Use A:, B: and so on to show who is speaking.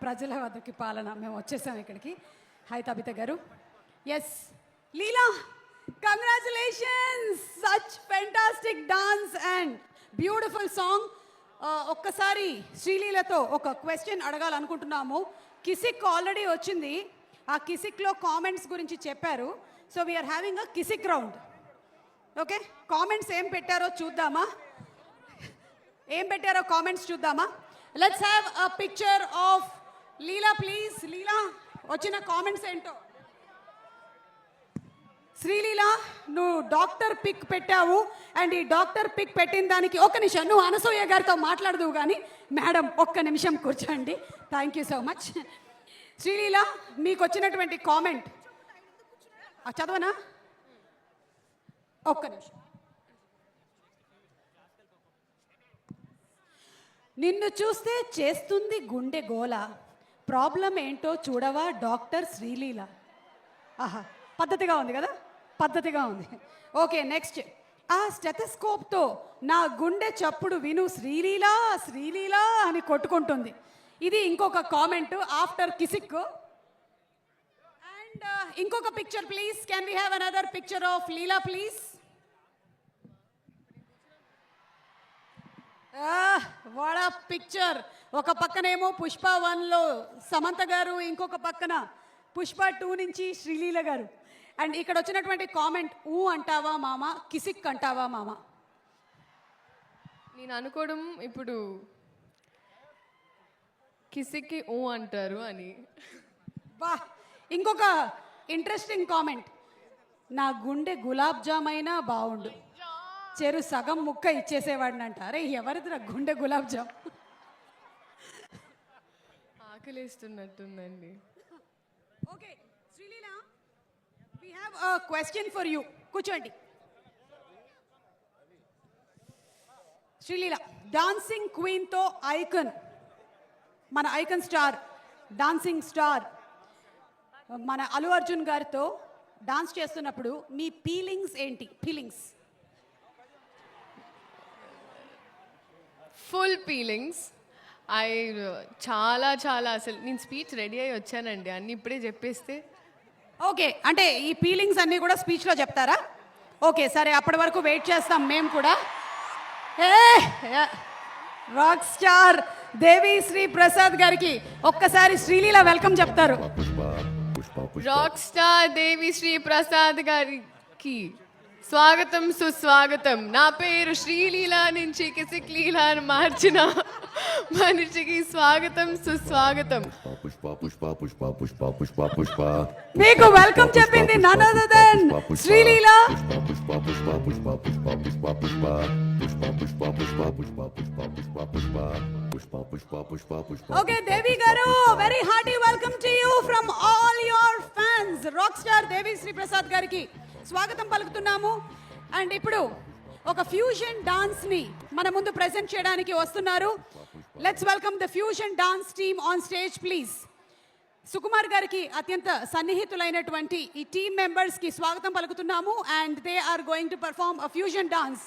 A: ప్రజల వద్దకి పాలన మేము వచ్చేసాం ఇక్కడికి. హాయ్ తబిత గారు. Yes Leela, congratulations, such fantastic dance and beautiful song. ఒక్కసారి శ్రీలీలతో ఒక క్వశ్చన్ అడగాలనుకుంటున్నాము. కిసిక్ ఆల్రెడీ వచ్చింది, ఆ కిసిక్లో కామెంట్స్ గురించి చెప్పారు. So we are having a Kissik round. Okay, comments ఏం పెట్టారో చూద్దామా? కామెంట్స్ చూద్దామా? Let's have a picture of Leela please. Leela, వచ్చిన కామెంట్స్ ఏంటో. శ్రీలీల, నువ్వు డాక్టర్ పిక్ పెట్టావు అండ్ ఈ డాక్టర్ పిక్ పెట్టిన దానికి ఒక్క నిమిషం నువ్వు అనసూయ గారితో మాట్లాడదువు కానీ. మేడం ఒక్క నిమిషం కూర్చోండి. Thank you so much. Sreeleela, మీకు వచ్చినటువంటి కామెంట్ చదవనా? ఒక్క నిమిషం. నిన్ను చూస్తే చేస్తుంది గుండె గోల, ప్రాబ్లం ఏంటో చూడవా డాక్టర్ శ్రీలీల. ఆహా, పద్ధతిగా ఉంది కదా, పద్ధతిగా ఉంది. Okay, next. ఆ స్టెథోస్కోప్తో నా గుండె చప్పుడు విను శ్రీలీల శ్రీలీల అని కొట్టుకుంటుంది. ఇది ఇంకొక కామెంట్ ఆఫ్టర్ కిసిక్. అండ్ ఇంకొక picture please. Can we have another picture of Leela please? What ఆ పిక్చర్. ఒక పక్కనేమో పుష్ప 1లో సమంత గారు, ఇంకొక పక్కన పుష్ప 2 నుంచి శ్రీలీల గారు. అండ్ ఇక్కడ వచ్చినటువంటి కామెంట్, ఊ అంటావా మామ, కిసిక్ అంటావా మామ?
B: నేను అనుకోవడం ఇప్పుడు కిసిక్కి ఊ అంటారు అని.
A: వా, ఇంకొక ఇంట్రెస్టింగ్ కామెంట్, నా గుండె గులాబ్ జామ్ అయినా బాగుండు, చెరు సగం ముక్క ఇచ్చేసేవాడిని అంట. అరే ఎవరిదిరా గుండె గులాబ్ జామ్?
B: ఆకలిస్తున్నట్టుందండి.
A: Okay Sreeleela, we have a question for you. కూర్చోండి. శ్రీలీల, డాన్సింగ్ క్వీన్తో ఐకన్, మన ఐకన్ స్టార్, డాన్సింగ్ స్టార్ మన అల్లు అర్జున్ గారితో డాన్స్ చేస్తున్నప్పుడు మీ ఫీలింగ్స్ ఏంటి? ఫీలింగ్స్?
B: Full feelings. చాలా చాలా అసలు నేను స్పీచ్ రెడీ అయ్యి వచ్చానండి, అన్నీ ఇప్పుడే చెప్పేస్తే.
A: ఓకే, అంటే ఈ ఫీలింగ్స్ అన్నీ కూడా స్పీచ్లో చెప్తారా? ఓకే సరే, అప్పటి వరకు వెయిట్ చేస్తాం మేము కూడా. రాక్ స్టార్ దేవి శ్రీ ప్రసాద్ గారికి ఒక్కసారి శ్రీలీల వెల్కమ్ చెప్తారు.
B: రాక్ స్టార్ దేవి శ్రీ ప్రసాద్ గారికి స్వాగతం సుస్వాగతం. నా పేరు శ్రీలీల నుంచి కిసిక్ లీలా అని మార్చిన మనిషికి స్వాగతం సుస్వాగతం.
A: మీకు వెల్కమ్ చెప్పింది none other than శ్రీలీల. ఓకే దేవి గారు, very hearty welcome to you from all your fans. Rock star Devi Sri Prasad గారికి స్వాగతం పలుకుతున్నాము. అండ్ ఇప్పుడు ఒక ఫ్యూజన్ డాన్స్ ని మన ముందు ప్రెజెంట్ చేయడానికి వస్తున్నారు. Let's welcome the fusion dance team on stage please. Sukumar గారికి అత్యంత సన్నిహితులైనటువంటి ఈ టీమ్ మెంబర్స్ కి స్వాగతం పలుకుతున్నాము. And they are going to perform a fusion dance.